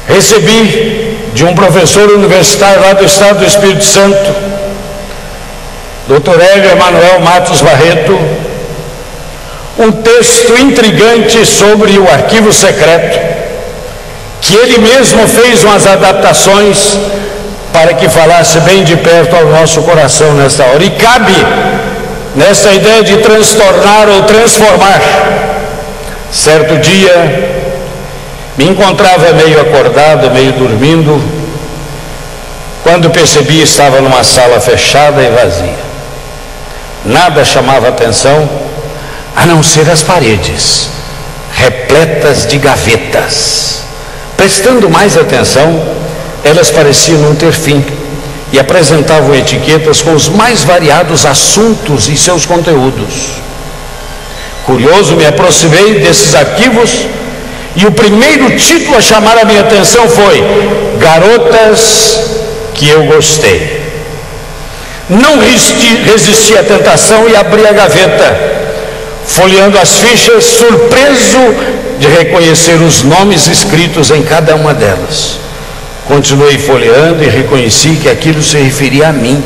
Recebi de um professor universitário lá do estado do Espírito Santo, Dr. Hélio Emanuel Matos Barreto, um texto intrigante sobre o arquivo secreto, que ele mesmo fez umas adaptações para que falasse bem de perto ao nosso coração nesta hora. E cabe nessa ideia de transtornar ou transformar. Certo dia, me encontrava meio acordado, meio dormindo, quando percebi estava numa sala fechada e vazia. Nada chamava atenção, a não ser as paredes, repletas de gavetas. Prestando mais atenção, elas pareciam não ter fim e apresentavam etiquetas com os mais variados assuntos e seus conteúdos. Curioso, me aproximei desses arquivos e o primeiro título a chamar a minha atenção foi Garotas que eu gostei. Não resisti à tentação e abri a gaveta, folheando as fichas, surpreso de reconhecer os nomes escritos em cada uma delas. Continuei folheando e reconheci que aquilo se referia a mim.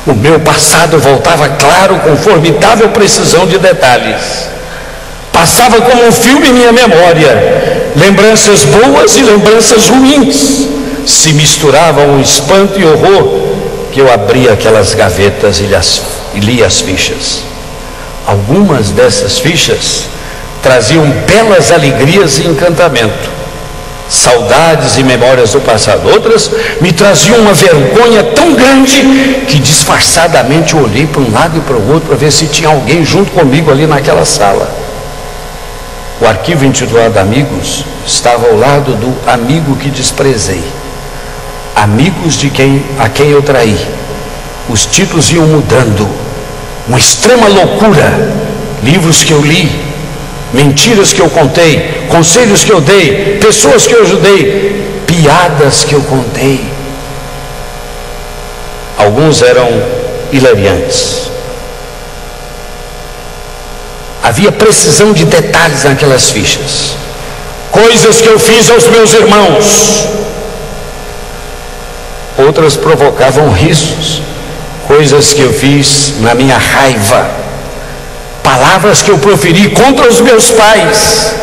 O meu passado voltava claro, com formidável precisão de detalhes. Passava como um filme em minha memória. Lembranças boas e lembranças ruins se misturavam, um espanto e horror, que eu abria aquelas gavetas e lia as fichas. Algumas dessas fichas traziam belas alegrias e encantamento, saudades e memórias do passado. Outras me traziam uma vergonha tão grande que disfarçadamente eu olhei para um lado e para o outro para ver se tinha alguém junto comigo ali naquela sala. O arquivo intitulado Amigos estava ao lado do amigo que desprezei, amigos a quem eu traí. Os títulos iam mudando, uma extrema loucura, livros que eu li, mentiras que eu contei, conselhos que eu dei, pessoas que eu ajudei, piadas que eu contei. Alguns eram hilariantes. Havia precisão de detalhes naquelas fichas. Coisas que eu fiz aos meus irmãos. Outras provocavam risos. Coisas que eu fiz na minha raiva. Palavras que eu proferi contra os meus pais.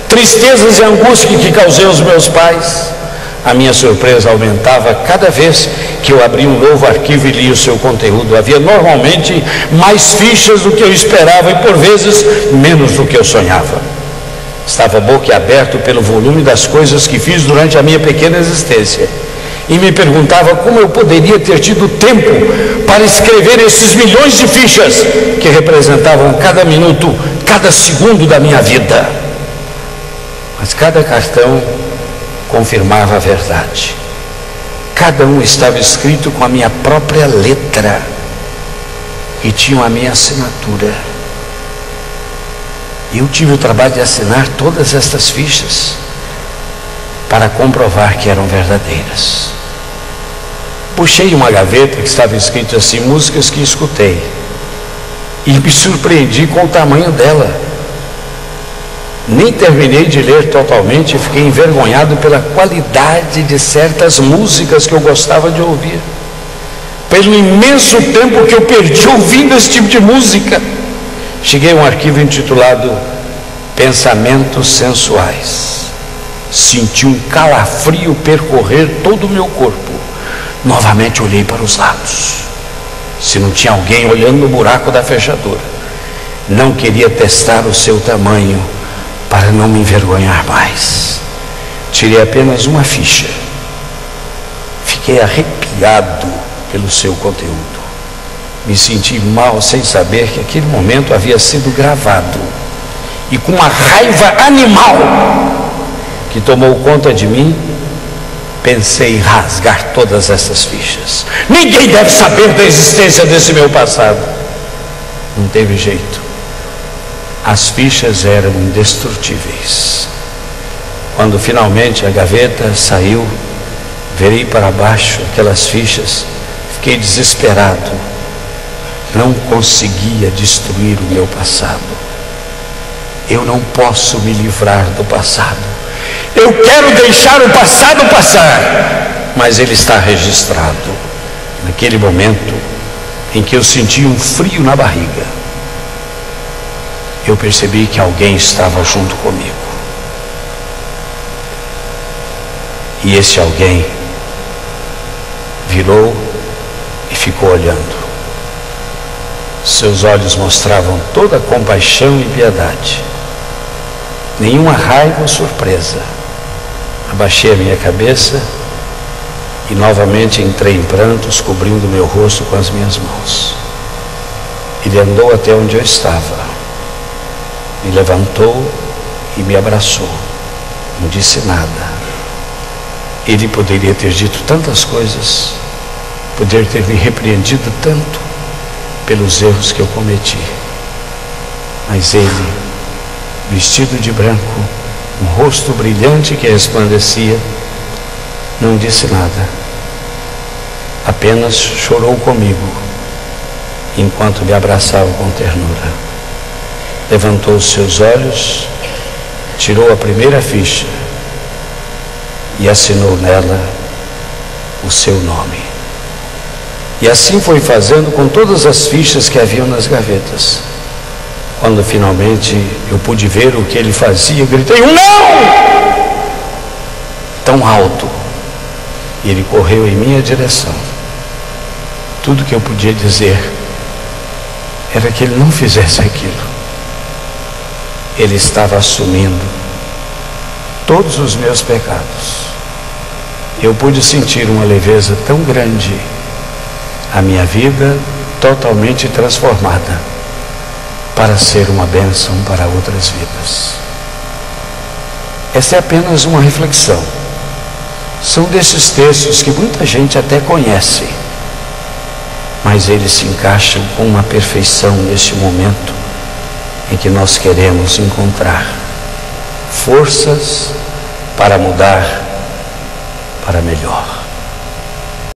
Tristezas e angústia que causei aos meus pais. A minha surpresa aumentava cada vez que eu abria um novo arquivo e lia o seu conteúdo. Havia normalmente mais fichas do que eu esperava e por vezes menos do que eu sonhava. Estava boquiaberto pelo volume das coisas que fiz durante a minha pequena existência e me perguntava como eu poderia ter tido tempo para escrever esses milhões de fichas que representavam cada minuto, cada segundo da minha vida. Mas cada cartão confirmava a verdade. Cada um estava escrito com a minha própria letra e tinha a minha assinatura. Eu tive o trabalho de assinar todas estas fichas para comprovar que eram verdadeiras. Puxei uma gaveta que estava escrito assim, músicas que escutei, e me surpreendi com o tamanho dela. Nem terminei de ler totalmente e fiquei envergonhado pela qualidade de certas músicas que eu gostava de ouvir, pelo imenso tempo que eu perdi ouvindo esse tipo de música. Cheguei a um arquivo intitulado Pensamentos Sensuais. Senti um calafrio percorrer todo o meu corpo. Novamente olhei para os lados, se não tinha alguém olhando no buraco da fechadura. Não queria testar o seu tamanho para não me envergonhar mais. Tirei apenas uma ficha. Fiquei arrepiado pelo seu conteúdo. Me senti mal sem saber que aquele momento havia sido gravado. E com uma raiva animal que tomou conta de mim, pensei em rasgar todas essas fichas. Ninguém deve saber da existência desse meu passado. Não teve jeito. As fichas eram indestrutíveis. Quando finalmente a gaveta saiu, virei para baixo aquelas fichas, fiquei desesperado. Não conseguia destruir o meu passado. Eu não posso me livrar do passado. Eu quero deixar o passado passar, mas ele está registrado. Naquele momento em que eu senti um frio na barriga, eu percebi que alguém estava junto comigo. E esse alguém virou e ficou olhando. Seus olhos mostravam toda compaixão e piedade, nenhuma raiva ou surpresa. Abaixei a minha cabeça e novamente entrei em prantos, cobrindo meu rosto com as minhas mãos. Ele andou até onde eu estava, me levantou e me abraçou. Não disse nada. Ele poderia ter dito tantas coisas, poderia ter me repreendido tanto pelos erros que eu cometi, mas ele, vestido de branco, um rosto brilhante que resplandecia, não disse nada, apenas chorou comigo, enquanto me abraçava com ternura. Levantou os seus olhos, tirou a primeira ficha e assinou nela o seu nome. E assim foi fazendo com todas as fichas que haviam nas gavetas. Quando finalmente eu pude ver o que ele fazia, eu gritei: um não! Tão alto. E ele correu em minha direção. Tudo que eu podia dizer era que ele não fizesse aquilo. Ele estava assumindo todos os meus pecados. Eu pude sentir uma leveza tão grande, a minha vida totalmente transformada para ser uma bênção para outras vidas. Essa é apenas uma reflexão. São desses textos que muita gente até conhece, mas eles se encaixam com uma perfeição neste momento em que nós queremos encontrar forças para mudar para melhor.